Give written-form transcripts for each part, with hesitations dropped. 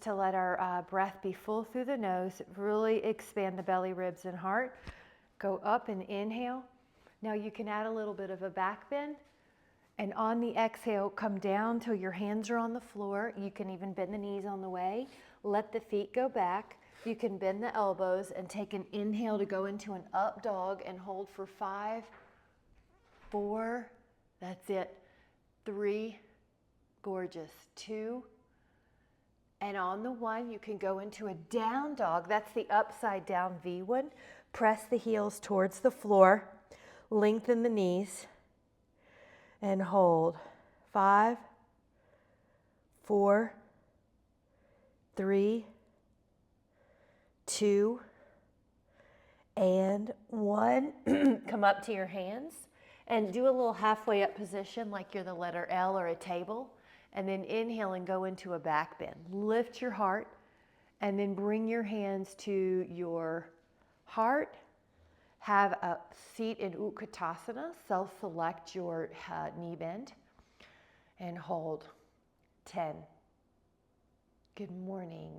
to let our breath be full through the nose, really expand the belly, ribs, and heart. Go up and inhale. Now you can add a little bit of a back bend. And on the exhale, come down till your hands are on the floor. You can even bend the knees on the way. Let the feet go back. You can bend the elbows and take an inhale to go into an up dog and hold for 5, 4, that's it, 3, gorgeous, 2, and on the 1, you can go into a down dog. That's the upside down V one. Press the heels towards the floor, lengthen the knees, and hold. 5, 4, 3, 2, and 1. Come up to your hands and do a little halfway up position like you're the letter L or a table. And then inhale and go into a back bend. Lift your heart and then bring your hands to your heart. Have a seat in Utkatasana. Self-select your knee bend and hold. 10. Good morning.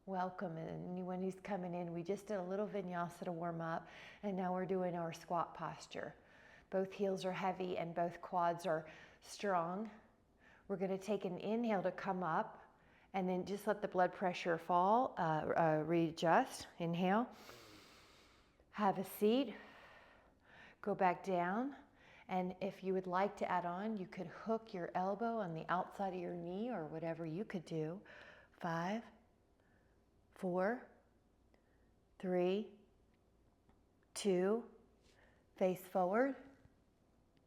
Welcome. And anyone who's coming in, we just did a little vinyasa to warm up, and now we're doing our squat posture. Both heels are heavy and both quads are strong. We're going to take an inhale to come up and then just let the blood pressure fall, readjust. Inhale. Have a seat. Go back down. And if you would like to add on, you could hook your elbow on the outside of your knee or whatever you could do. 5, 4, 3, 2, face forward.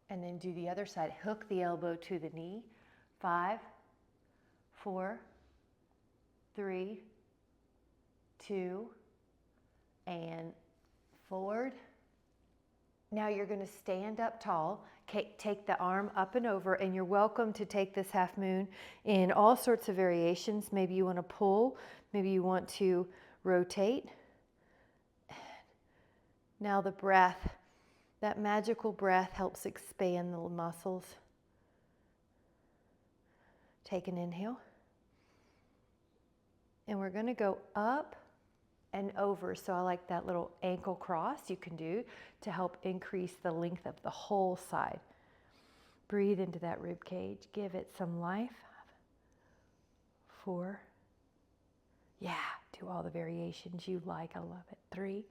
And then do the other side. Hook the elbow to the knee. 5, 4, 3, 2, and forward. Now you're going to stand up tall. Take the arm up and over, and you're welcome to take this half moon in all sorts of variations. Maybe you want to pull, maybe you want to rotate. Now the breath, that magical breath helps expand the muscles. Take an inhale. And we're going to go up and over. So I like that little ankle cross you can do to help increase the length of the whole side. Breathe into that rib cage. Give it some life. 4. Yeah, do all the variations you like. I love it. 3,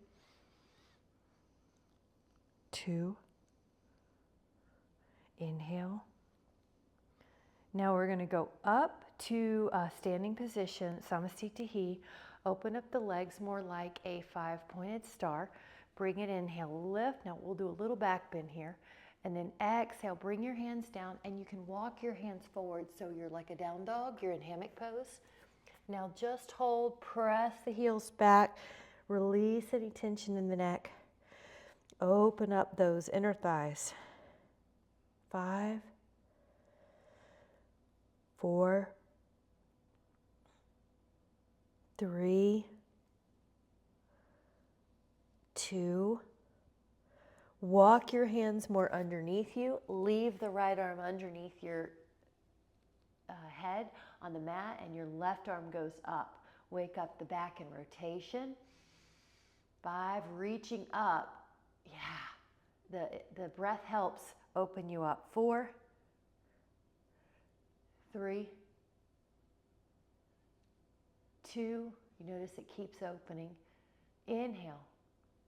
2. Inhale. Now we're going to go up to standing position, Samasthiti. Open up the legs more like a 5-pointed star. Bring it, inhale, lift. Now we'll do a little back bend here. And then exhale, bring your hands down, and you can walk your hands forward so you're like a down dog. You're in hammock pose. Now just hold, press the heels back, release any tension in the neck. Open up those inner thighs. 5, 4, 3, 2. Walk your hands more underneath you. Leave the right arm underneath your head on the mat, and your left arm goes up. Wake up the back in rotation. 5, reaching up. Yeah, the breath helps open you up. 4, 3, 2, you notice it keeps opening. Inhale,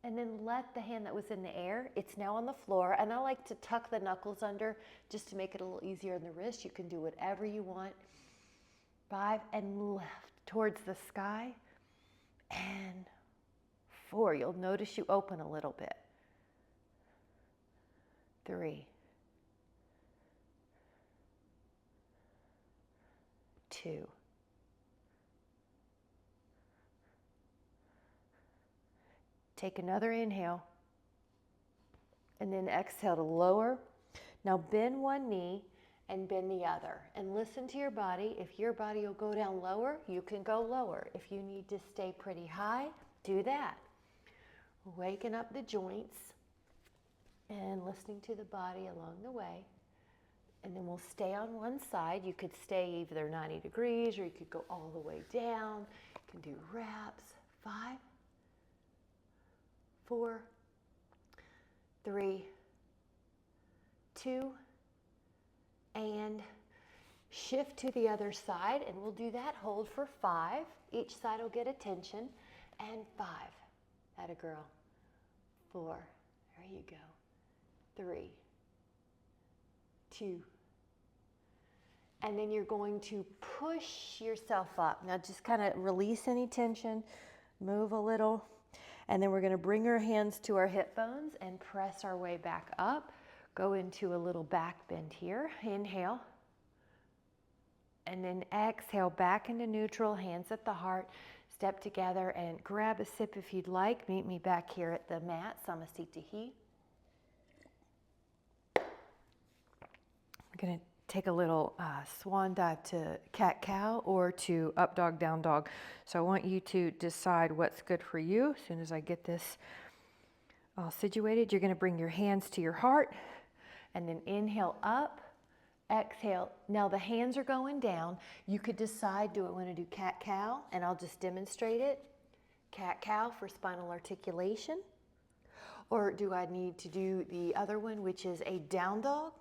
and then let the hand that was in the air, it's now on the floor, and I like to tuck the knuckles under just to make it a little easier on the wrist. You can do whatever you want. 5, and lift towards the sky, and 4, you'll notice you open a little bit. 3, 2, take another inhale, and then exhale to lower. Now bend one knee and bend the other, and listen to your body. If your body will go down lower, you can go lower. If you need to stay pretty high, do that. Waking up the joints and listening to the body along the way. And then we'll stay on one side. You could stay either 90 degrees or you could go all the way down. You can do wraps. 5, 4, 3, 2, and shift to the other side, and we'll do that. Hold for 5. Each side will get attention. And 5. Atta girl. 4. There you go. 3, 2. And then you're going to push yourself up. Now just kind of release any tension, move a little, and then we're going to bring our hands to our hip bones and press our way back up. Go into a little back bend here. Inhale. And then exhale back into neutral, hands at the heart. Step together and grab a sip if you'd like. Meet me back here at the mat, Samasthiti. I'm going to take a little swan dive to cat-cow or to up dog, down dog. So I want you to decide what's good for you. As soon as I get this all situated, you're going to bring your hands to your heart and then inhale up. Exhale. Now the hands are going down. You could decide, do I want to do cat-cow? And I'll just demonstrate it. Cat-cow for spinal articulation. Or do I need to do the other one, which is a down dog?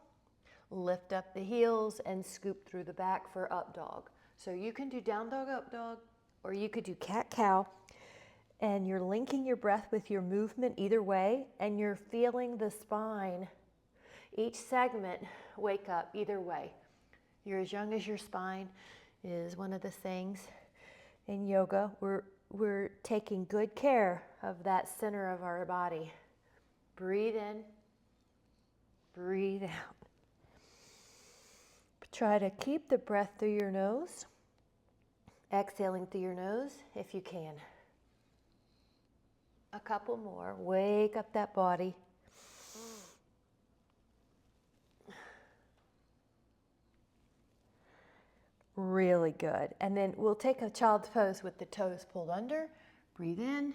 Lift up the heels and scoop through the back for up dog. So you can do down dog, up dog, or you could do cat-cow. And you're linking your breath with your movement either way, and you're feeling the spine. Each segment, wake up either way. You're as young as your spine is one of the things in yoga. We're taking good care of that center of our body. Breathe in, breathe out. Try to keep the breath through your nose, exhaling through your nose if you can. A couple more. Wake up that body. Really good. And then we'll take a child's pose with the toes pulled under. Breathe in.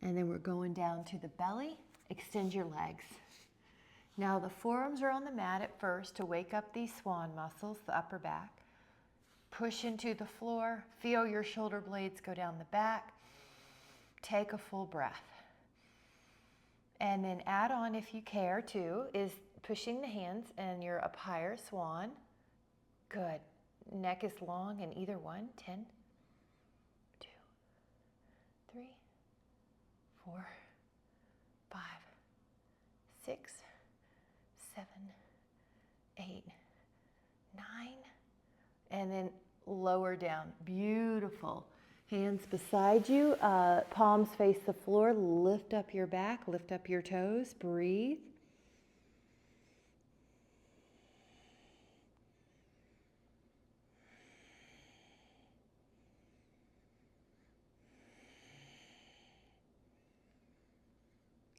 And then we're going down to the belly. Extend your legs. Now the forearms are on the mat at first to wake up these swan muscles, the upper back. Push into the floor. Feel your shoulder blades go down the back. Take a full breath. And then add on, if you care to, is pushing the hands and you're up higher, swan. Good. Neck is long in either one. 10, 2, 3, 4, 5, 6, 7, 8, 9. And then lower down. Beautiful. Hands beside you. Palms face the floor. Lift up your back. Lift up your toes. Breathe.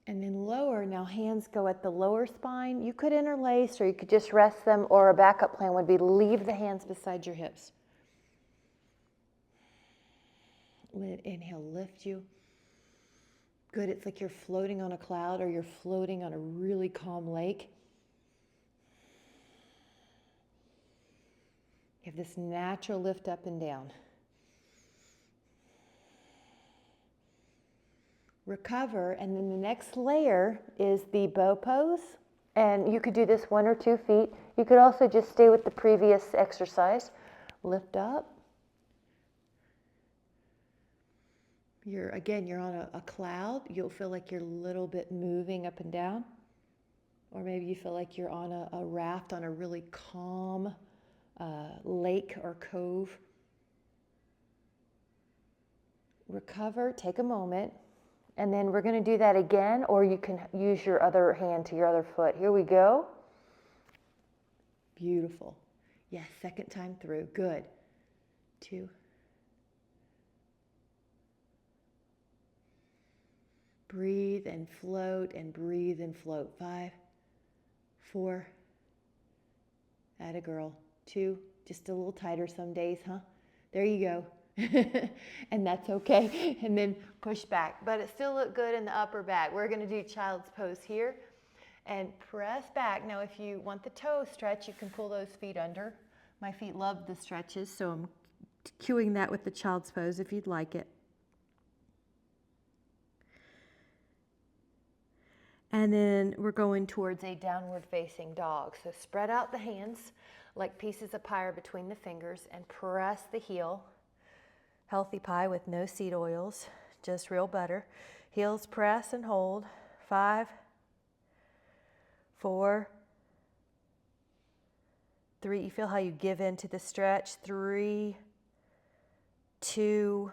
And then lower, now hands go at the lower spine. You could interlace or you could just rest them, or a backup plan would be leave the hands beside your hips. Inhale, lift you. Good, it's like you're floating on a cloud or you're floating on a really calm lake. You have this natural lift up and down. Recover, and then the next layer is the bow pose. And you could do this 1 or 2 feet. You could also just stay with the previous exercise. Lift up. You're on a cloud. You'll feel like you're a little bit moving up and down. Or maybe you feel like you're on a raft on a really calm lake or cove. Recover, take a moment. And then we're going to do that again, or you can use your other hand to your other foot. Here we go. Beautiful. Yes, second time through. Good. 2. Breathe and float and breathe and float. 5, 4. Atta girl. 2. Just a little tighter some days, huh? There you go. And that's okay. And then push back. But it still looked good in the upper back. We're going to do child's pose here. and press back. Now, if you want the toe stretch, you can pull those feet under. My feet love the stretches, so I'm cueing that with the child's pose if you'd like it. And then we're going towards a downward facing dog. So spread out the hands like pieces of pie between the fingers and press the heel. Healthy pie with no seed oils, just real butter. Heels press and hold. 5, 4, 3. You feel how you give into the stretch. 3, 2,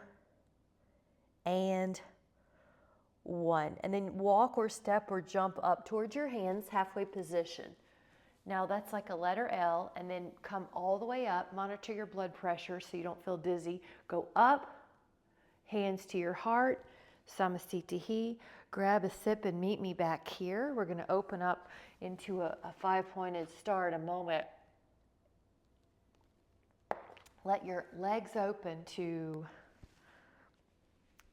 and 1. And then walk or step or jump up towards your hands, halfway position. Now that's like a letter L, and then come all the way up. Monitor your blood pressure so you don't feel dizzy. Go up, hands to your heart, Samasthiti. Grab a sip and meet me back here. We're going to open up into a 5-pointed star in a moment. Let your legs open to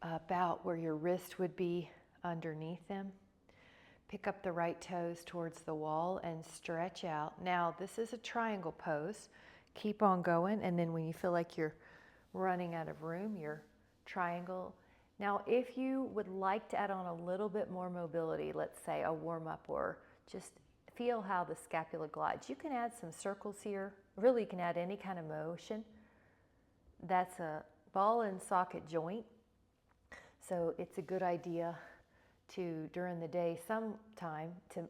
about where your wrist would be underneath them. Pick up the right toes towards the wall and stretch out. Now, this is a triangle pose. Keep on going, and then when you feel like you're running out of room, your triangle. Now, if you would like to add on a little bit more mobility, let's say a warm-up, or just feel how the scapula glides, you can add some circles here. Really, you can add any kind of motion. That's a ball and socket joint, so it's a good idea to, during the day, sometime to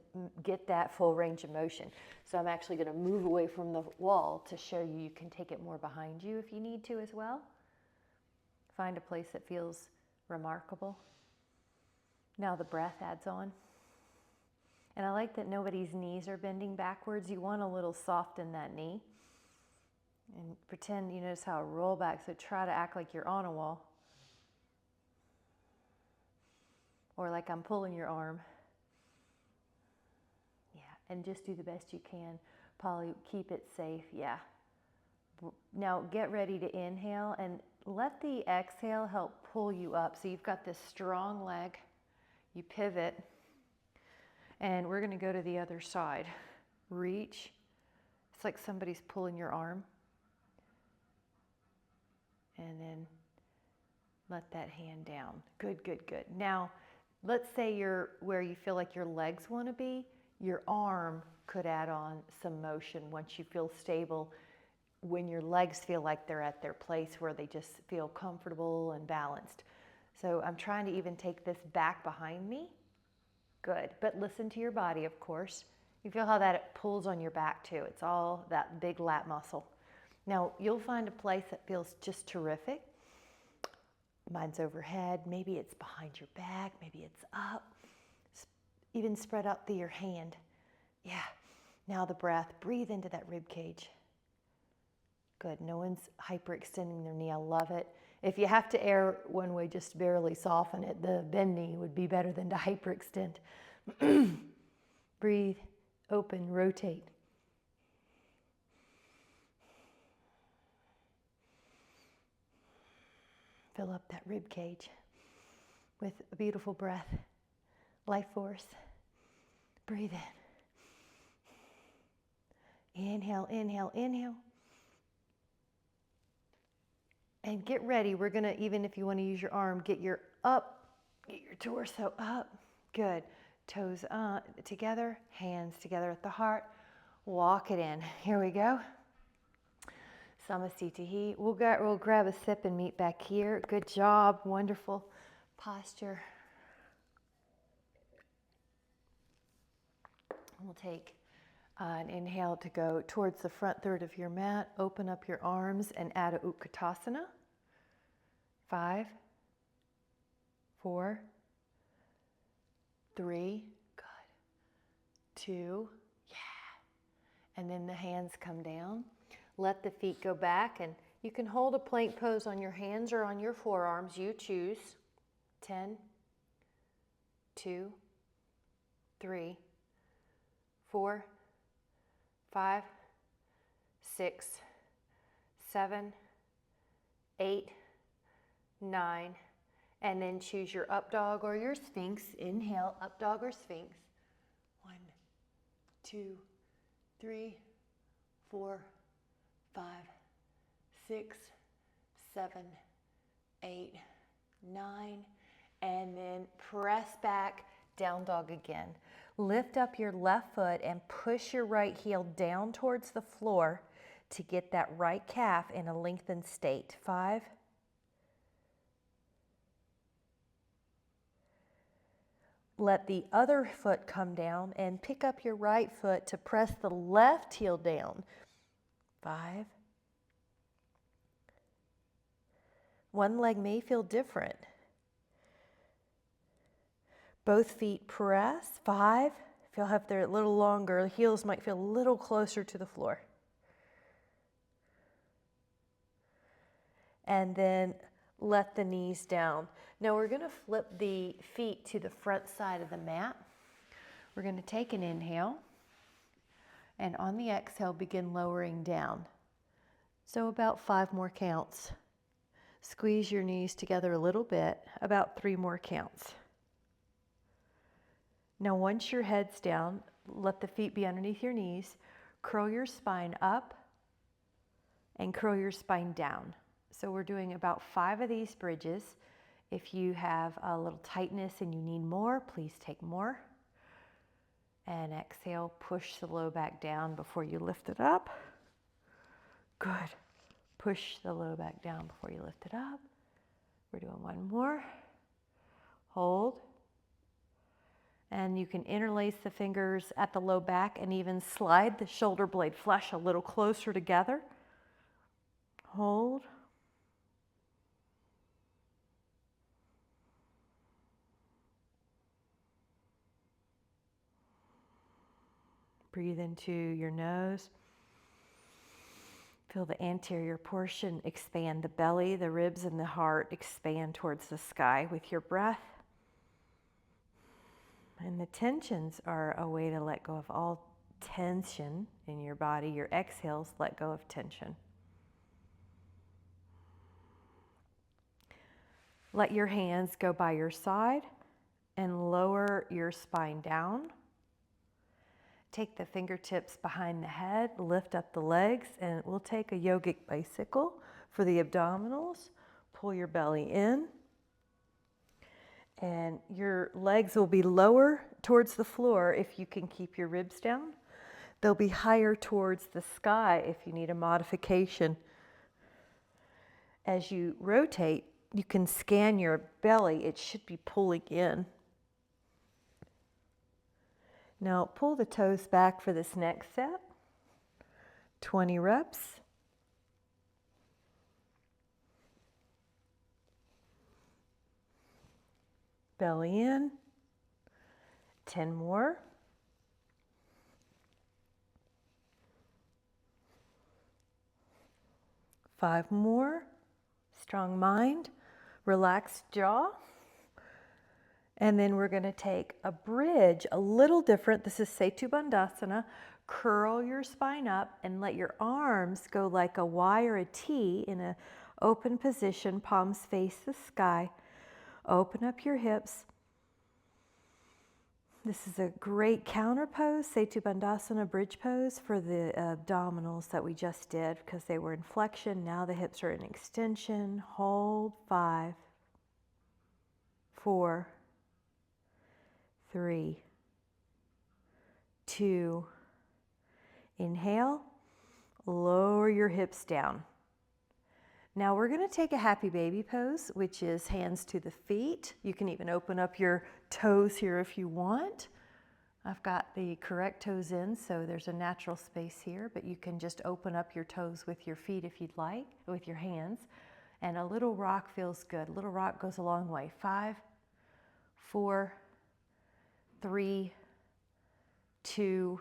get that full range of motion. So I'm actually going to move away from the wall to show you. You can take it more behind you if you need to as well. Find a place that feels remarkable. Now the breath adds on. And I like that nobody's knees are bending backwards. You want a little soft in that knee. And pretend you notice how I roll back, so try to act like you're on a wall. Or like I'm pulling your arm. Yeah, and just do the best you can. Polly, keep it safe, yeah. Now get ready to inhale and let the exhale help pull you up. So you've got this strong leg, you pivot, and we're gonna go to the other side. Reach, it's like somebody's pulling your arm. And then let that hand down. Good, good, good. Now, let's say you're where you feel like your legs want to be. Your arm could add on some motion once you feel stable, when your legs feel like they're at their place where they just feel comfortable and balanced. So I'm trying to even take this back behind me. Good, but listen to your body, of course. You feel how that it pulls on your back too. It's all that big lat muscle. Now you'll find a place that feels just terrific. Mine's overhead, maybe it's behind your back, maybe it's up. Even spread out your hand. Yeah, now the breath, breathe into that rib cage. Good, no one's hyperextending their knee, I love it. If you have to err one way, just barely soften it. The bend knee would be better than to hyperextend. Breathe, open, rotate. Fill up that rib cage with a beautiful breath, life force. Breathe in. Inhale, inhale, inhale. And get ready. We're gonna, even if you wanna use your arm, get your torso up. Good. Toes together, hands together at the heart. Walk it in. Here we go. Samasthiti. We'll grab a sip and meet back here. Good job. Wonderful posture. We'll take an inhale to go towards the front third of your mat. Open up your arms and add a Utkatasana. 5, 4, 3, good. 2, yeah. And then the hands come down. Let the feet go back, and you can hold a plank pose on your hands or on your forearms. You choose. 10, 2, 3, 4, 5, 6, 7, 8, 9, and then choose your up dog or your sphinx. Inhale, up dog or sphinx. 1, 2, 3, 4, 5, 6, 7, 8, 9, and then press back, down dog again. Lift up your left foot and push your right heel down towards the floor to get that right calf in a lengthened state. 5, let the other foot come down and pick up your right foot to press the left heel down. 5. One leg may feel different. Both feet press. 5. Feel if they're a little longer, the heels might feel a little closer to the floor. And then let the knees down. Now we're going to flip the feet to the front side of the mat. We're going to take an inhale, and on the exhale, begin lowering down. So about 5 more counts. Squeeze your knees together a little bit, about 3 more counts. Now once your head's down, let the feet be underneath your knees. Curl your spine up and curl your spine down. So we're doing about 5 of these bridges. If you have a little tightness and you need more, please take more. And exhale, push the low back down before you lift it up. Good. Push the low back down before you lift it up. We're doing 1 more. Hold. And you can interlace the fingers at the low back and even slide the shoulder blade flesh a little closer together. Hold. Breathe into your nose. Feel the anterior portion expand, the belly, the ribs, and the heart expand towards the sky with your breath. And the tensions are a way to let go of all tension in your body. Your exhales let go of tension. Let your hands go by your side and lower your spine down. Take the fingertips behind the head, lift up the legs, and we'll take a yogic bicycle for the abdominals. Pull your belly in. And your legs will be lower towards the floor if you can keep your ribs down. They'll be higher towards the sky if you need a modification. As you rotate, you can scan your belly. It should be pulling in. Now pull the toes back for this next set. 20 reps. Belly in. 10 more. Five more. Strong mind. Relaxed jaw. And then we're going to take a bridge, a little different. This is Setu Bandhasana. Curl your spine up and let your arms go like a Y or a T in an open position. Palms face the sky. Open up your hips. This is a great counter pose, Setu Bandhasana bridge pose for the abdominals that we just did because they were in flexion. Now the hips are in extension. Hold. 5, 4, 3, 2, inhale, lower your hips down. Now we're going to take a happy baby pose, which is hands to the feet. You can even open up your toes here if you want. I've got the correct toes in, so there's a natural space here, but you can just open up your toes with your feet if you'd like, with your hands. And a little rock feels good. A little rock goes a long way. 5, 4, 3, 2.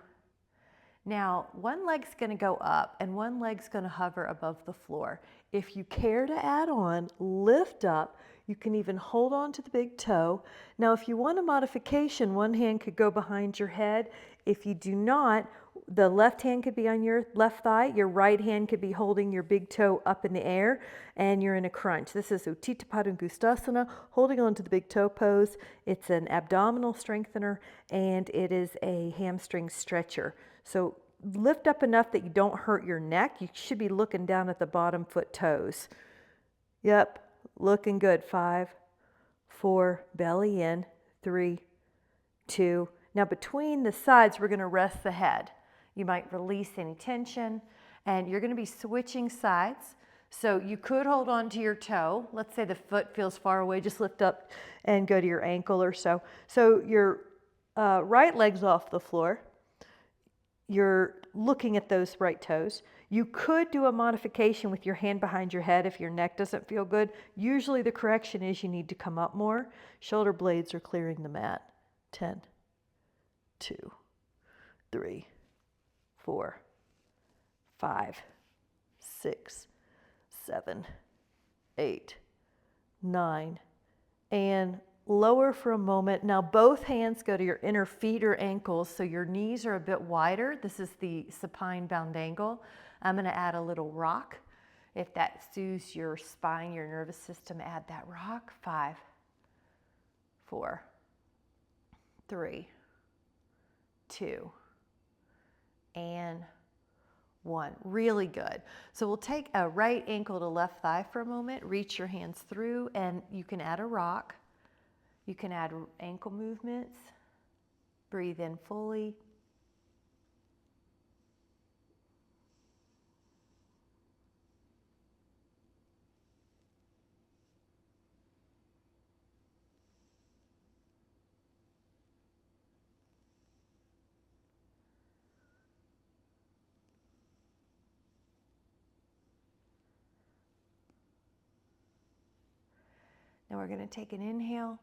Now, one leg's going to go up and one leg's going to hover above the floor. If you care to add on, lift up. You can even hold on to the big toe. Now, if you want a modification, one hand could go behind your head. If you do not, the left hand could be on your left thigh, your right hand could be holding your big toe up in the air, and you're in a crunch. This is Utthita Padangusthasana, holding on to the big toe pose. It's an abdominal strengthener, and it is a hamstring stretcher. So lift up enough that you don't hurt your neck. You should be looking down at the bottom foot toes. Yep, looking good. 5, 4, belly in, 3, 2. Now between the sides, we're going to rest the head. You might release any tension, and you're going to be switching sides. So you could hold on to your toe. Let's say the foot feels far away, just lift up and go to your ankle or so. So your right leg's off the floor. You're looking at those right toes. You could do a modification with your hand behind your head if your neck doesn't feel good. Usually the correction is you need to come up more. Shoulder blades are clearing the mat. 10, 2, 3, 4, 5, 6, 7, 8, 9, and lower for a moment. Now both hands go to your inner feet or ankles, so your knees are a bit wider. This is the supine bound angle. I'm going to add a little rock. If that soothes your spine, your nervous system, add that rock. 5, 4, 3, 2, and 1. Really good. So we'll take a right ankle to left thigh for a moment, reach your hands through, and you can add a rock. You can add ankle movements. Breathe in fully. Now we're going to take an inhale,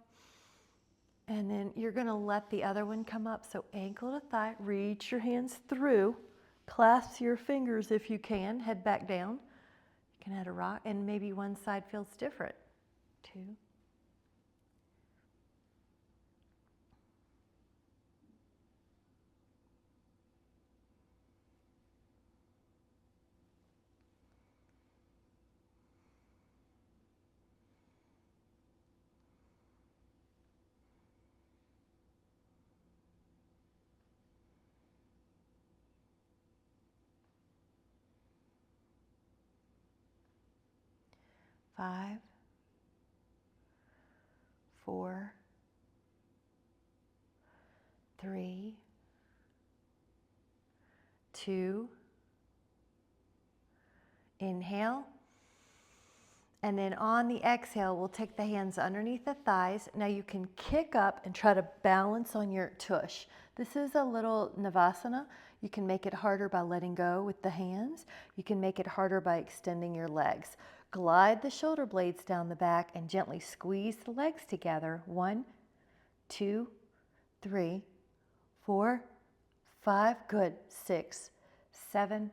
and then you're going to let the other one come up. So ankle to thigh, reach your hands through, clasp your fingers if you can, head back down. You can add a rock, and maybe one side feels different. 2, 5, 4, 3, 2, inhale. And then on the exhale, we'll take the hands underneath the thighs. Now you can kick up and try to balance on your tush. This is a little Navasana. You can make it harder by letting go with the hands. You can make it harder by extending your legs. Glide the shoulder blades down the back and gently squeeze the legs together. 1, 2, 3, 4, 5, good. 6, 7,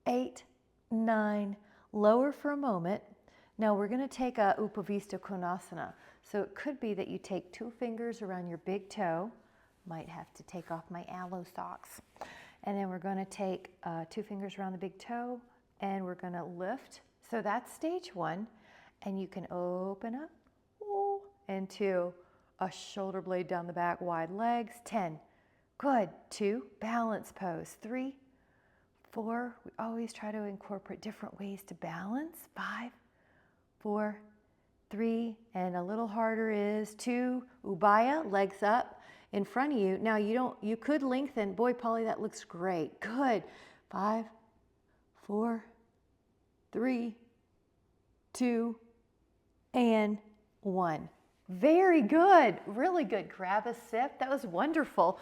8, 9. Lower for a moment. Now we're going to take a Upavista Konasana. So it could be that you take 2 fingers around your big toe. Might have to take off my aloe socks. And then we're going to take 2 fingers around the big toe, and we're going to lift. So that's stage 1. And you can open up into a shoulder blade down the back, wide legs. 10. Good. 2. Balance pose. 3, 4. We always try to incorporate different ways to balance. 5, 4, 3, and a little harder is 2. Ubaya, legs up in front of you. Now you could lengthen. Boy, Polly, that looks great. Good. 5, 4, 3, 2, and 1. Very good. Really good. Grab a sip. That was wonderful.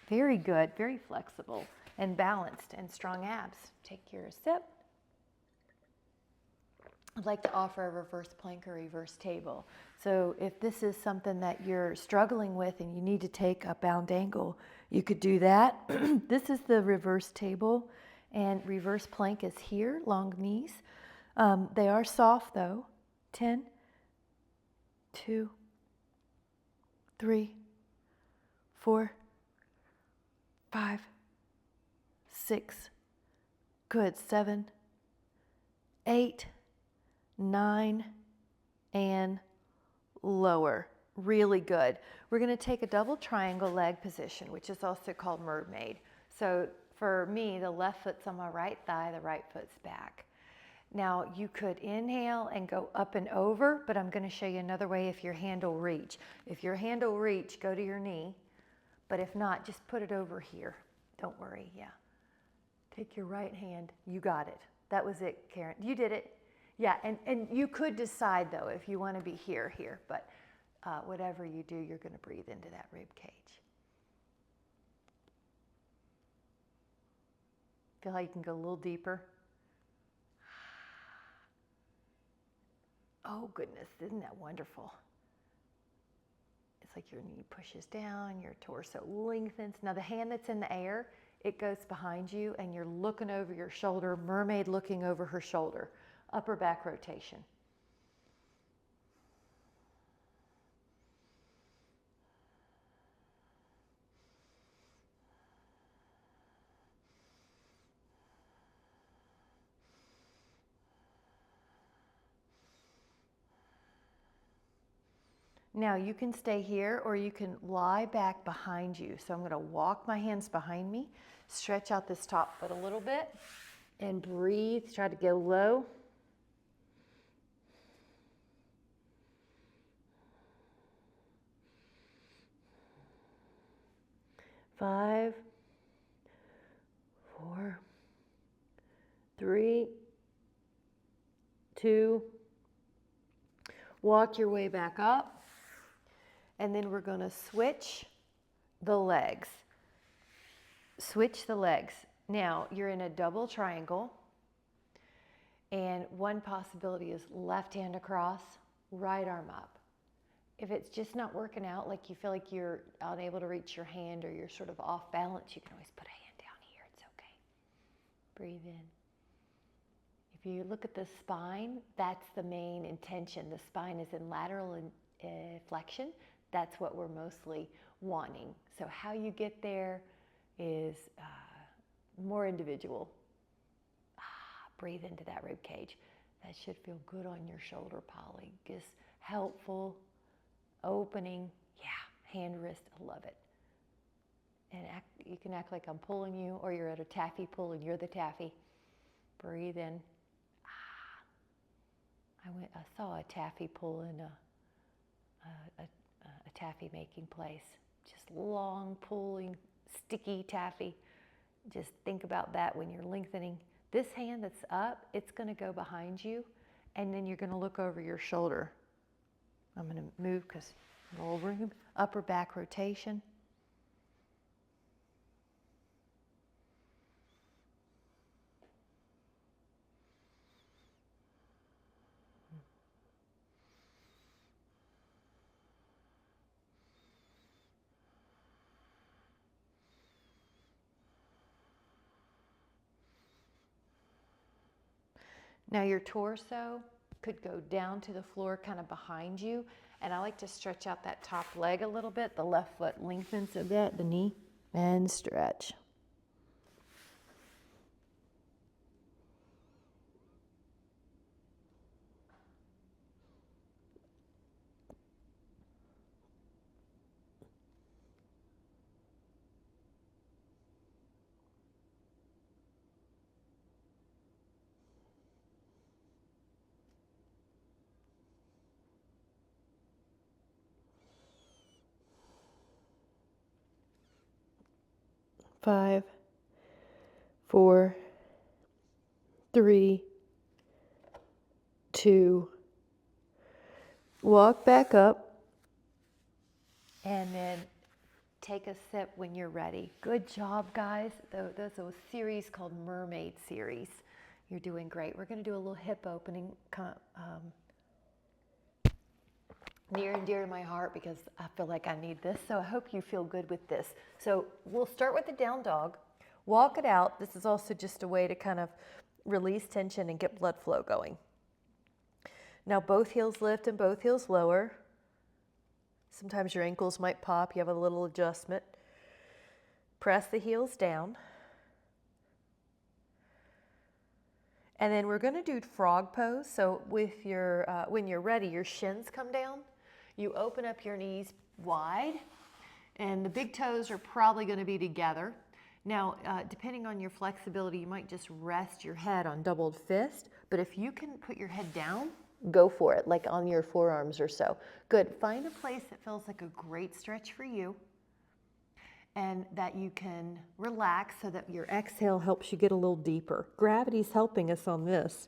Very good. Very flexible and balanced and strong abs. Take your sip. I'd like to offer a reverse plank or reverse table. So if this is something that you're struggling with and you need to take a bound angle, you could do that. This is the reverse table, and reverse plank is here, long knees. They are soft though. 10, 2, 3, 4, 5, 6, good, 7, 8, 9, and lower. Really good. We're going to take a double triangle leg position, which is also called mermaid. So for me, the left foot's on my right thigh, the right foot's back. Now you could inhale and go up and over, but I'm going to show you another way if your hand will reach. If your hand will reach, go to your knee, but if not, just put it over here. Don't worry, yeah. Take your right hand. You got it. That was it, Karen. You did it. Yeah, and you could decide, though, if you want to be here, but whatever you do, you're going to breathe into that rib cage. Feel how you can go a little deeper? Oh, goodness, isn't that wonderful? It's like your knee pushes down, your torso lengthens. Now, the hand that's in the air, it goes behind you, and you're looking over your shoulder, mermaid looking over her shoulder, upper back rotation. Now you can stay here or you can lie back behind you. So I'm going to walk my hands behind me, stretch out this top foot a little bit, and breathe. Try to go low. Five, 4, 3, 2. Walk your way back up. And then we're going to switch the legs. Switch the legs. Now, you're in a double triangle. And one possibility is left hand across, right arm up. If it's just not working out, like you feel like you're unable to reach your hand or you're sort of off balance, you can always put a hand down here. It's okay. Breathe in. If you look at the spine, that's the main intention. The spine is in lateral flexion. That's what we're mostly wanting. So how you get there is more individual. Breathe into that rib cage. That should feel good on your shoulder poly. Just helpful, opening. Yeah, hand, wrist, I love it. And you can act like I'm pulling you, or you're at a taffy pull and you're the taffy. Breathe in. I saw a taffy pull in a taffy making place. Just long pulling, sticky taffy. Just think about that when you're lengthening. This hand that's up, it's going to go behind you, and then you're going to look over your shoulder. I'm going to move because no room. Upper back rotation. Now your torso could go down to the floor kind of behind you, and I like to stretch out that top leg a little bit. The left foot lengthens a bit, the knee, and stretch. Five, 4, 3, 2. Walk back up. And then take a sip when you're ready. Good job, guys. There's a series called Mermaid Series. You're doing great. We're going to do a little hip opening near and dear to my heart because I feel like I need this. So I hope you feel good with this. So we'll start with the down dog. Walk it out. This is also just a way to kind of release tension and get blood flow going. Now both heels lift and both heels lower. Sometimes your ankles might pop. You have a little adjustment. Press the heels down. And then we're going to do frog pose. So with your, when you're ready, your shins come down. You open up your knees wide, and the big toes are probably going to be together. Now, depending on your flexibility, you might just rest your head on doubled fist. But if you can put your head down, go for it, like on your forearms or so. Good. Find a place that feels like a great stretch for you and that you can relax so that your exhale helps you get a little deeper. Gravity's helping us on this.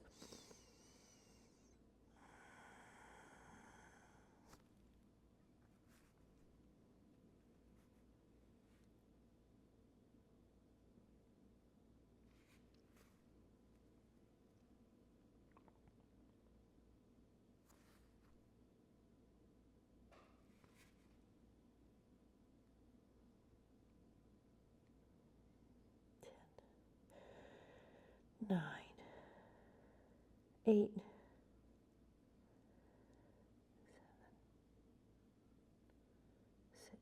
Nine, 8, 6,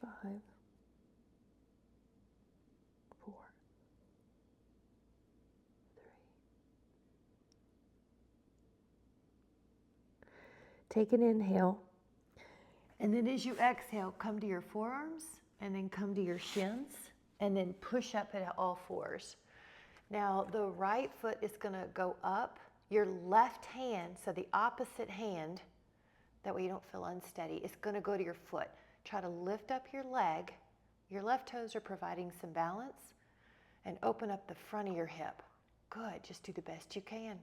5, 4, 3. Take an inhale. And then as you exhale, come to your forearms and then come to your shins and then push up at all fours. Now the right foot is going to go up. Your left hand, so the opposite hand, that way you don't feel unsteady, is going to go to your foot. Try to lift up your leg. Your left toes are providing some balance. And open up the front of your hip. Good, just do the best you can.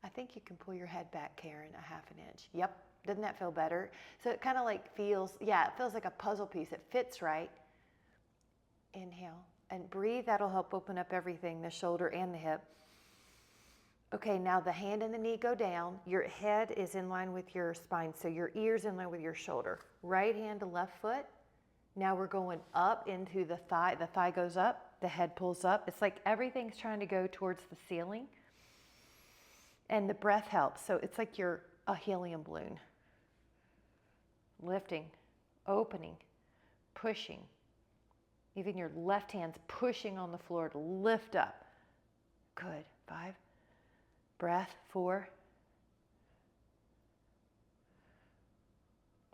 I think you can pull your head back, Karen, a ½ inch. Yep, doesn't that feel better? So it kind of like feels, yeah, it feels like a puzzle piece. It fits right. Inhale and breathe. That'll help open up everything, the shoulder and the hip. Okay, now the hand and the knee go down. Your head is in line with your spine, so your ear's in line with your shoulder. Right hand to left foot. Now we're going up into the thigh. The thigh goes up, the head pulls up. It's like everything's trying to go towards the ceiling. And the breath helps. So it's like you're a helium balloon. Lifting, opening, pushing. Even your left hand's pushing on the floor to lift up. Good. 5. Breath. 4.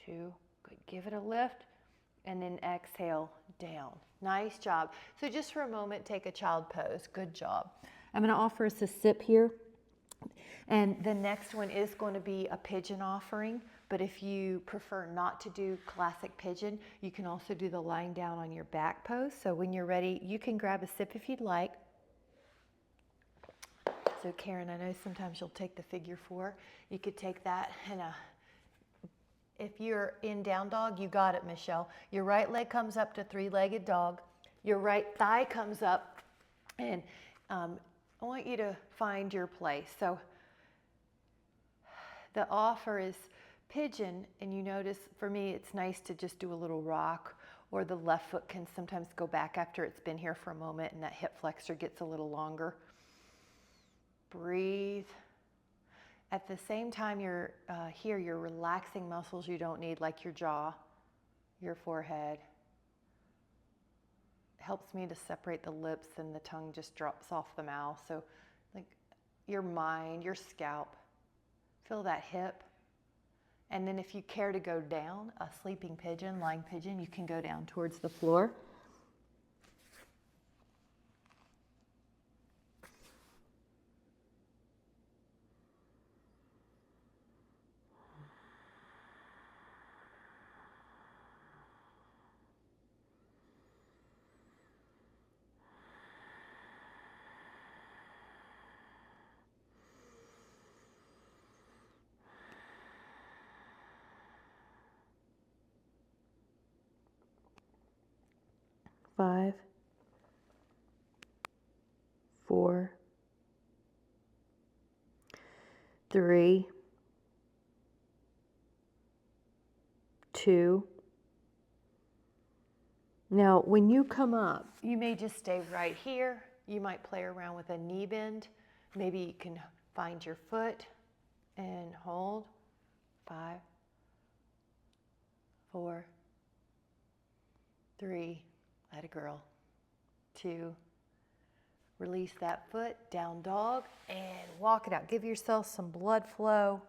2. Good. Give it a lift. And then exhale down. Nice job. So just for a moment, take a child pose. Good job. I'm going to offer us a sip here. And the next one is going to be a pigeon offering. But if you prefer not to do classic pigeon, you can also do the lying down on your back pose. So when you're ready, you can grab a sip if you'd like. So Karen, I know sometimes you'll take the figure 4. You could take that and if you're in down dog, you got it, Michelle. Your right leg comes up to 3-legged dog. Your right thigh comes up, and I want you to find your place. So the offer is pigeon, and you notice, for me, it's nice to just do a little rock, or the left foot can sometimes go back after it's been here for a moment, and that hip flexor gets a little longer. Breathe. At the same time you're here, you're relaxing muscles you don't need, like your jaw, your forehead. It helps me to separate the lips and the tongue just drops off the mouth. So like your mind, your scalp, feel that hip. And then if you care to go down, a sleeping pigeon, lying pigeon, you can go down towards the floor. Five, 4, 3, 2. Now, when you come up, you may just stay right here. You might play around with a knee bend. Maybe you can find your foot and hold. 5, 4, 3, let it girl. 2, Release that foot, down dog, and walk it out. Give yourself some blood flow.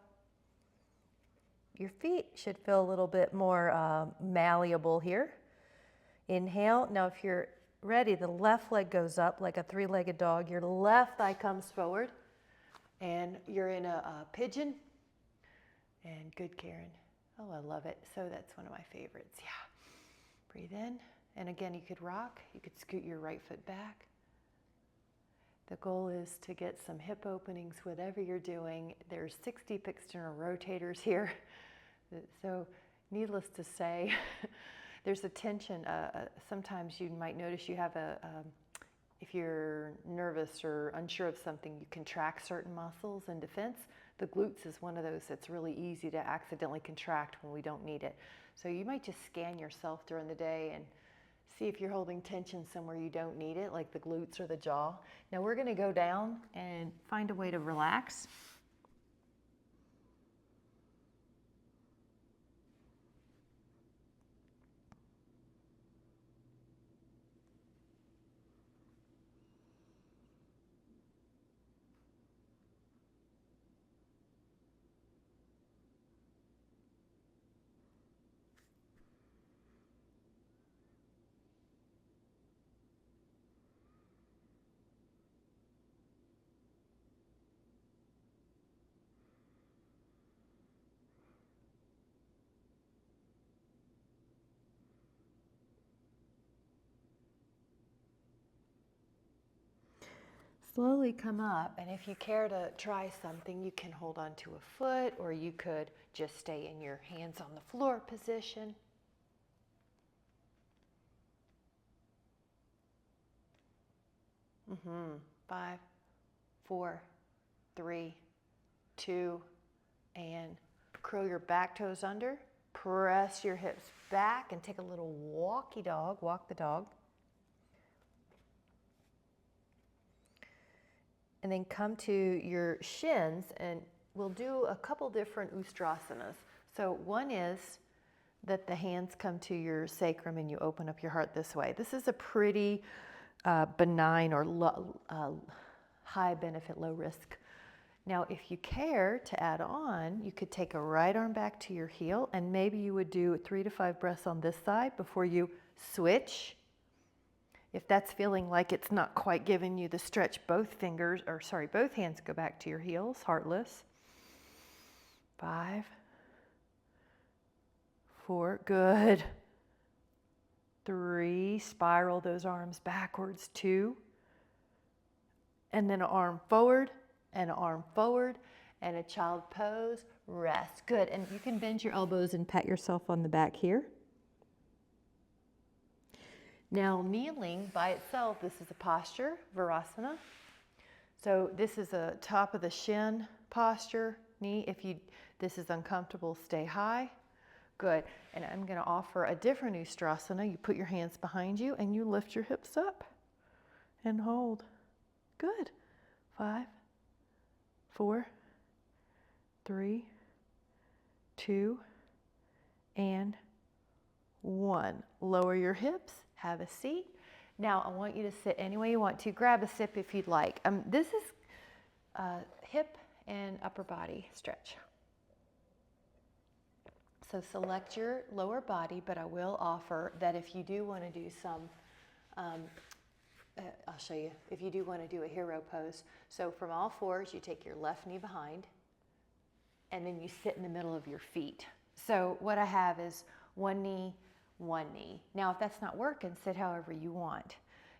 Your feet should feel a little bit more malleable here. Inhale. Now if you're ready, the left leg goes up like a three-legged dog. Your left thigh comes forward, and you're in a pigeon. And good, Karen. Oh, I love it. So that's one of my favorites. Yeah. Breathe in. And again, you could rock. You could scoot your right foot back. The goal is to get some hip openings, whatever you're doing. There's 6 deep external rotators here. So needless to say, there's a tension. Sometimes you might notice you have if you're nervous or unsure of something, you contract certain muscles in defense. The glutes is one of those that's really easy to accidentally contract when we don't need it. So you might just scan yourself during the day and see if you're holding tension somewhere you don't need it, like the glutes or the jaw. Now we're going to go down and find a way to relax. Slowly come up, and if you care to try something, you can hold on to a foot, or you could just stay in your hands on the floor position. Mm-hmm. 5, 4, 3, 2, and curl your back toes under. Press your hips back and take a little walkie dog, walk the dog. And then come to your shins, and we'll do a couple different ustrasanas. So one is that the hands come to your sacrum and you open up your heart this way. This is a pretty benign or high benefit, low risk. Now, if you care to add on, you could take a right arm back to your heel, and maybe you would do 3 to 5 breaths on this side before you switch. If that's feeling like it's not quite giving you the stretch, both hands go back to your heels, heartless. 5, 4, good. 3, spiral those arms backwards. 2, and then an arm forward, and an arm forward, and a child pose, rest. Good, and you can bend your elbows and pat yourself on the back here. Now, kneeling by itself, this is a posture, Virasana. So this is a top of the shin posture, knee. If this is uncomfortable, stay high. Good. And I'm going to offer a different ustrasana. You put your hands behind you and you lift your hips up and hold. Good. 5, 4, 3, 2, and 1. Lower your hips. Have a seat. Now I want you to sit any way you want to. Grab a sip if you'd like. This is hip and upper body stretch. So select your lower body, but I will offer that if you do want to do some, I'll show you, if you do want to do a hero pose. So from all fours, you take your left knee behind, and then you sit in the middle of your feet. So what I have is one knee, one knee. Now, if that's not working, sit however you want.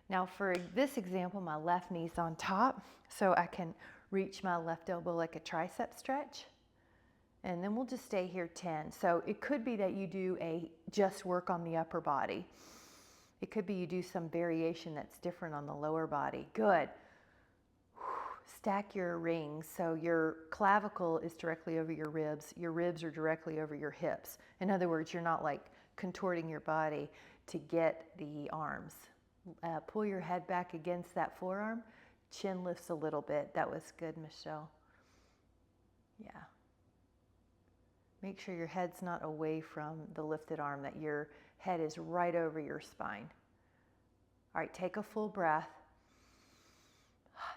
Now, for this example, my left knee's on top, so I can reach my left elbow like a tricep stretch. And then we'll just stay here 10. So it could be that you do just work on the upper body. It could be you do some variation that's different on the lower body. Good. Stack your rings. So your clavicle is directly over your ribs. Your ribs are directly over your hips. In other words, you're not like contorting your body to get the arms. Pull your head back against that forearm. Chin lifts a little bit. That was good, Michelle. Yeah. Make sure your head's not away from the lifted arm, that your head is right over your spine. All right, take a full breath.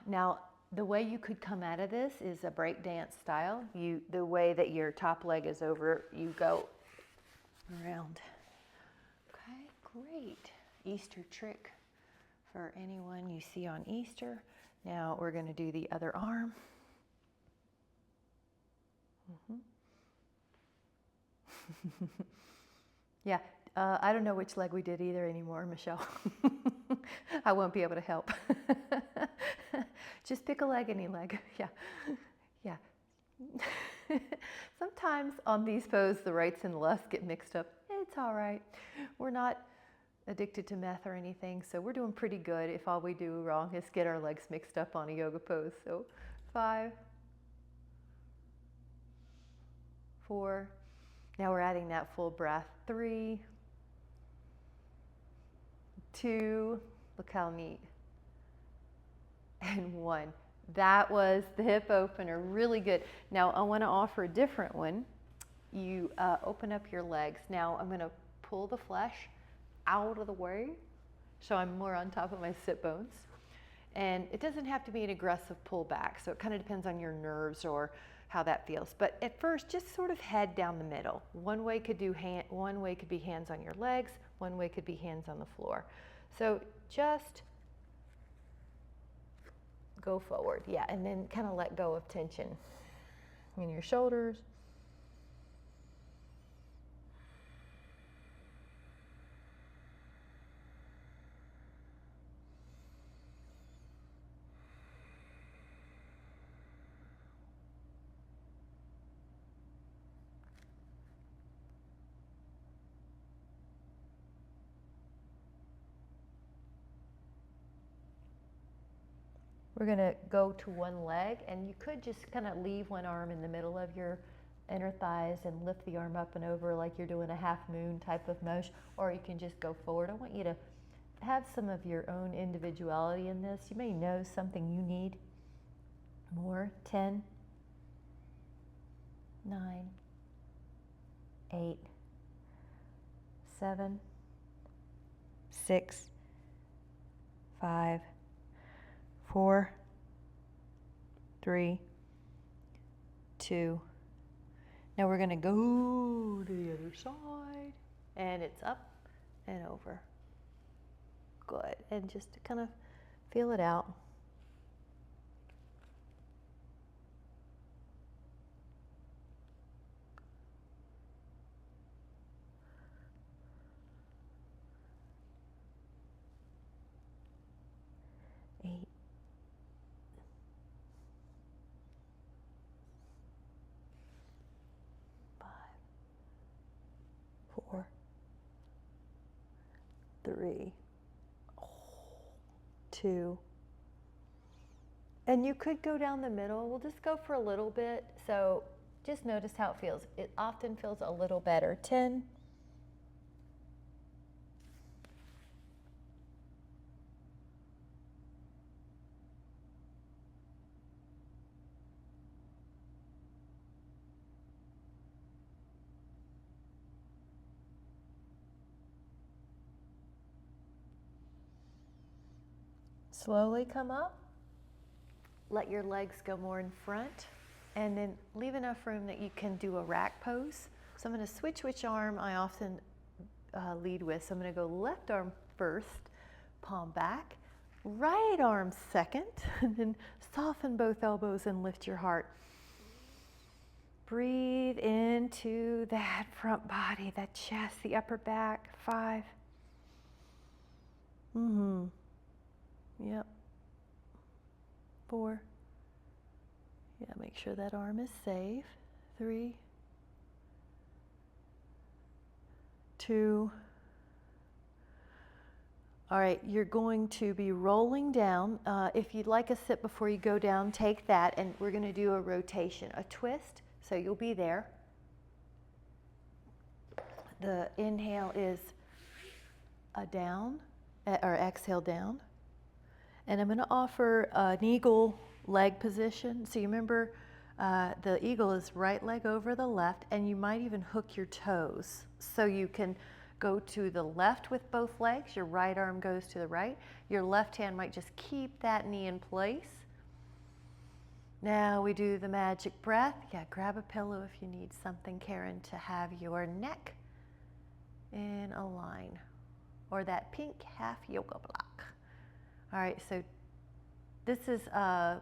Now, the way you could come out of this is a break dance style. The way that your top leg is over, you go around. Okay, great. Easter trick for anyone you see on Easter. Now we're going to do the other arm. Yeah, I don't know which leg we did either anymore, Michelle. I won't be able to help. Just pick a leg, any leg. Yeah, yeah. Sometimes on these poses, the rights and the lefts get mixed up. It's all right. We're not addicted to meth or anything, so we're doing pretty good if all we do wrong is get our legs mixed up on a yoga pose. So 5, 4. Now we're adding that full breath. 3, 2, look how neat. And 1. That was the hip opener, really good. Now I want to offer a different one. You open up your legs. Now I'm going to pull the flesh out of the way so I'm more on top of my sit bones. And it doesn't have to be an aggressive pullback, so it kind of depends on your nerves or how that feels. But at first, just sort of head down the middle. One way could be hands on your legs, one way could be hands on the floor. So just go forward, yeah, and then kind of let go of tension in your shoulders. We're going to go to one leg, and you could just kind of leave one arm in the middle of your inner thighs and lift the arm up and over like you're doing a half moon type of motion, or you can just go forward. I want you to have some of your own individuality in this. You may know something you need more. 10, 9, 8, 7, 6, 5, 4, 3, 2. Now we're going to go to the other side, and it's up and over. Good. And just to kind of feel it out. Eight. 4, 3, 2. And you could go down the middle. We'll just go for a little bit. So just notice how it feels. It often feels a little better. 10, 9. Slowly come up. Let your legs go more in front, and then leave enough room that you can do a rack pose. So I'm going to switch which arm I often lead with. So I'm going to go left arm first, palm back, right arm second, and then soften both elbows and lift your heart. Breathe into that front body, that chest, the upper back. 5. Yep. 4. Yeah, make sure that arm is safe. 3, 2. All right, you're going to be rolling down. If you'd like a sit before you go down, take that, and we're going to do a rotation, a twist, so you'll be there. The inhale is a down, or exhale down. And I'm going to offer an eagle leg position. So you remember the eagle is right leg over the left, and you might even hook your toes. So you can go to the left with both legs. Your right arm goes to the right. Your left hand might just keep that knee in place. Now we do the magic breath. Yeah, grab a pillow if you need something, Karen, to have your neck in a line, or that pink half yoga block. All right, so this is a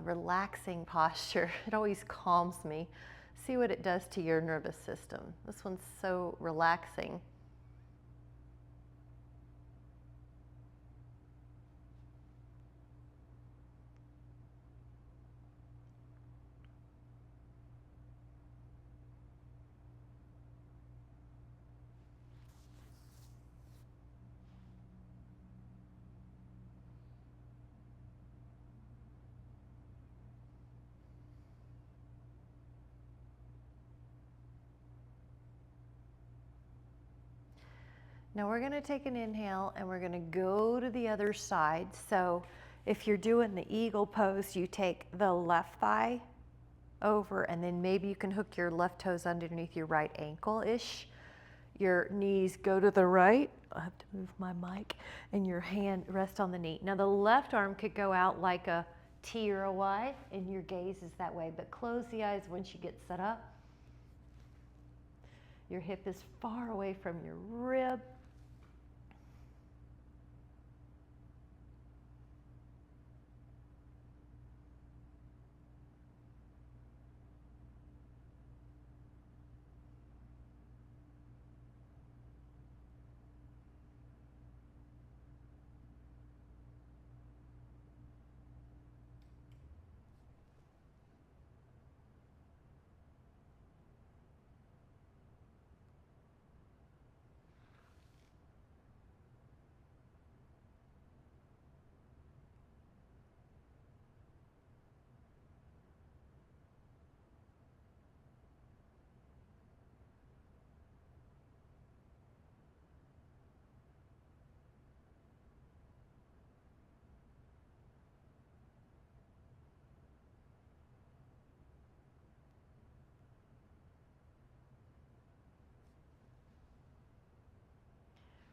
relaxing posture. It always calms me. See what it does to your nervous system. This one's so relaxing. Now we're going to take an inhale and we're going to go to the other side. So if you're doing the eagle pose, you take the left thigh over, and then maybe you can hook your left toes underneath your right ankle-ish. Your knees go to the right. I have to move my mic. And your hand rest on the knee. Now the left arm could go out like a T or a Y, and your gaze is that way, but close the eyes once you get set up. Your hip is far away from your rib.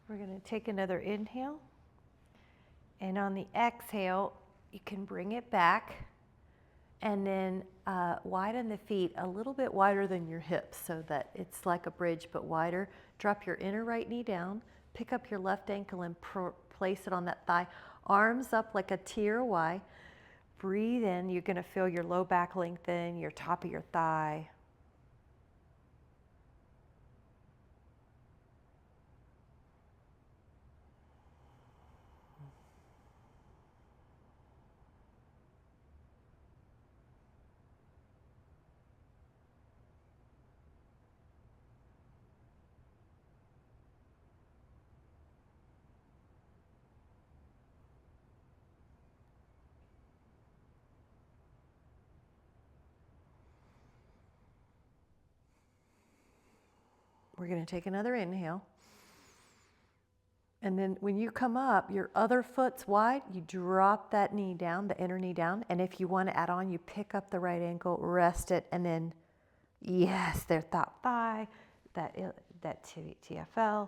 We're going to take another inhale, and on the exhale, you can bring it back, and then widen the feet a little bit wider than your hips so that it's like a bridge but wider. Drop your inner right knee down, pick up your left ankle and place it on that thigh. Arms up like a T or a Y. Breathe in. You're going to feel your low back lengthen, your top of your thigh. We're going to take another inhale. And then when you come up, your other foot's wide, you drop that knee down, the inner knee down. And if you want to add on, you pick up the right ankle, rest it, and then, yes, their top thigh, that TFL.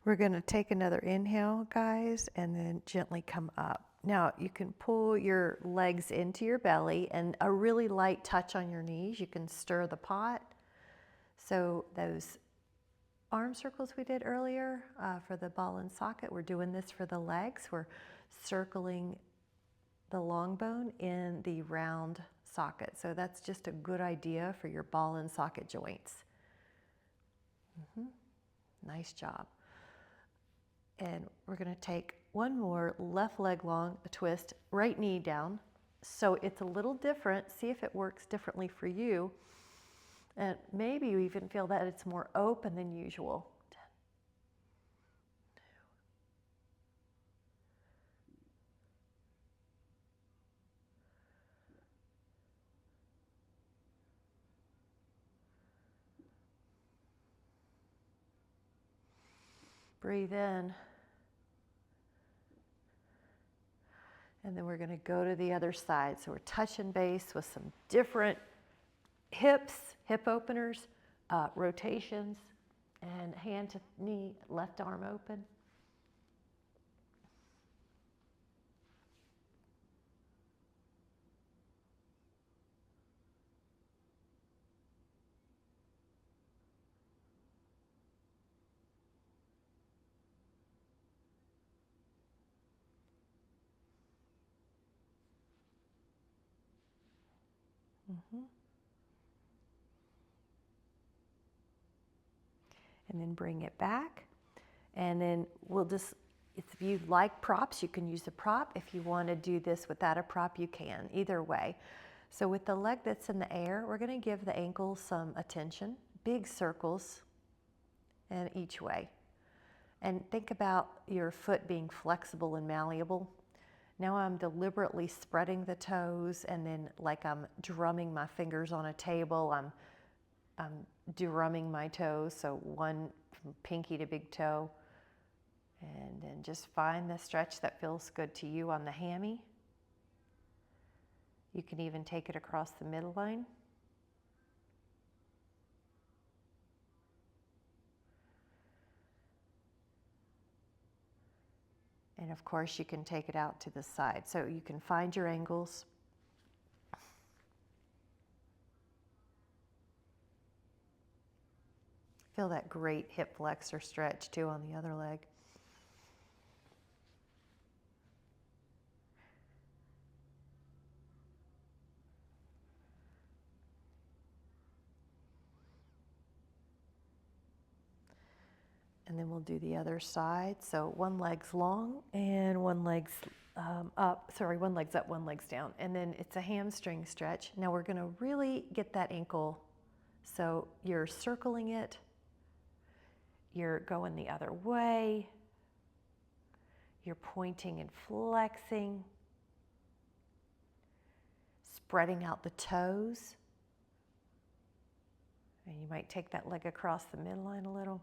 We're going to take another inhale, guys, and then gently come up. Now, you can pull your legs into your belly and a really light touch on your knees. You can stir the pot. So those arm circles we did earlier for the ball and socket, we're doing this for the legs. We're circling the long bone in the round socket. So that's just a good idea for your ball and socket joints. Nice job. And we're going to take one more left leg long, a twist, right knee down. So it's a little different. See if it works differently for you. And maybe you even feel that it's more open than usual. 10, 9. Breathe in. And then we're going to go to the other side. So we're touching base with some different hips, hip openers, rotations, and hand to knee, left arm open. And then bring it back. And then we'll just, if you like props, you can use a prop. If you want to do this without a prop, you can, either way. So with the leg that's in the air, we're going to give the ankle some attention, big circles, and each way. And think about your foot being flexible and malleable. Now I'm deliberately spreading the toes, and then like I'm drumming my fingers on a table, I'm drumming my toes, so one from pinky to big toe. And then just find the stretch that feels good to you on the hammy. You can even take it across the midline. And of course, you can take it out to the side. So you can find your angles. Feel that great hip flexor stretch too on the other leg. And then we'll do the other side. So one leg's long and one leg's up. Sorry, one leg's up, one leg's down. And then it's a hamstring stretch. Now we're going to really get that ankle. So you're circling it. You're going the other way. You're pointing and flexing. Spreading out the toes. And you might take that leg across the midline a little.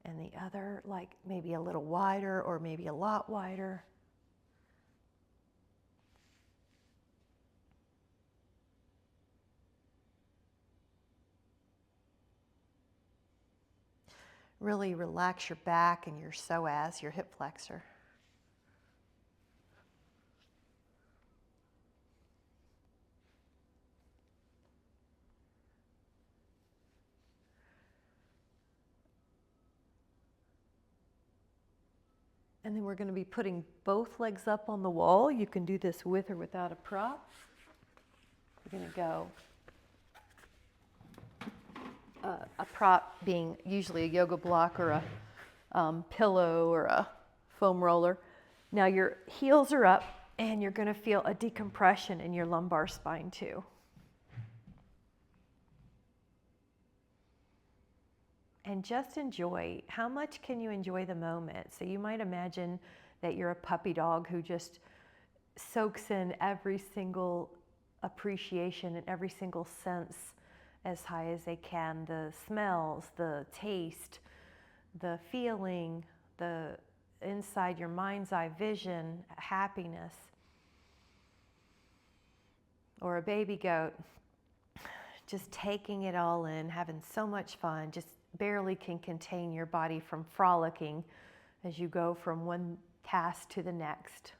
And the other, like maybe a little wider or maybe a lot wider. Really relax your back and your psoas, your hip flexor. And then we're going to be putting both legs up on the wall. You can do this with or without a prop. We're going to go a prop being usually a yoga block or a pillow or a foam roller. Now your heels are up and you're going to feel a decompression in your lumbar spine too. And just enjoy. How much can you enjoy the moment? So you might imagine that you're a puppy dog who just soaks in every single appreciation and every single sense as high as they can. The smells, the taste, the feeling, the inside your mind's eye vision, happiness. Or a baby goat, just taking it all in, having so much fun, just barely can contain your body from frolicking as you go from one task to the next.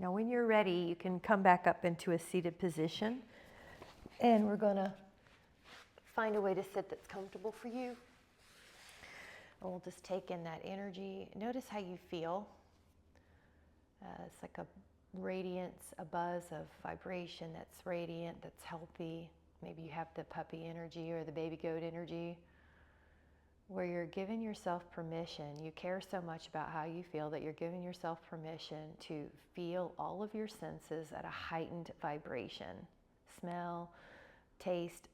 Now when you're ready, you can come back up into a seated position, and we're going to find a way to sit that's comfortable for you. And we'll just take in that energy. Notice how you feel. It's like a radiance, a buzz of vibration that's radiant, that's healthy. Maybe you have the puppy energy or the baby goat energy, where you're giving yourself permission. You care so much about how you feel that you're giving yourself permission to feel all of your senses at a heightened vibration. Smell, taste,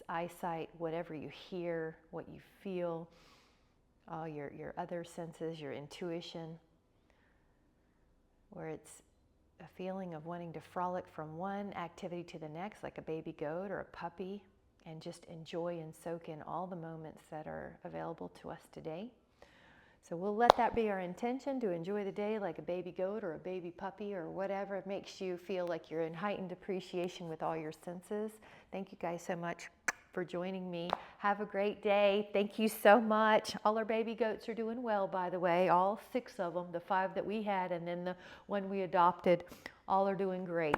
eyesight, whatever you hear, what you feel, all your other senses, your intuition, where it's a feeling of wanting to frolic from one activity to the next, like a baby goat or a puppy, and just enjoy and soak in all the moments that are available to us today. So we'll let that be our intention, to enjoy the day like a baby goat or a baby puppy or whatever makes you feel like you're in heightened appreciation with all your senses. Thank you guys so much for joining me. Have a great day. Thank you so much. All our baby goats are doing well, by the way. All 6 of them, the 5 that we had and then the one we adopted, all are doing great.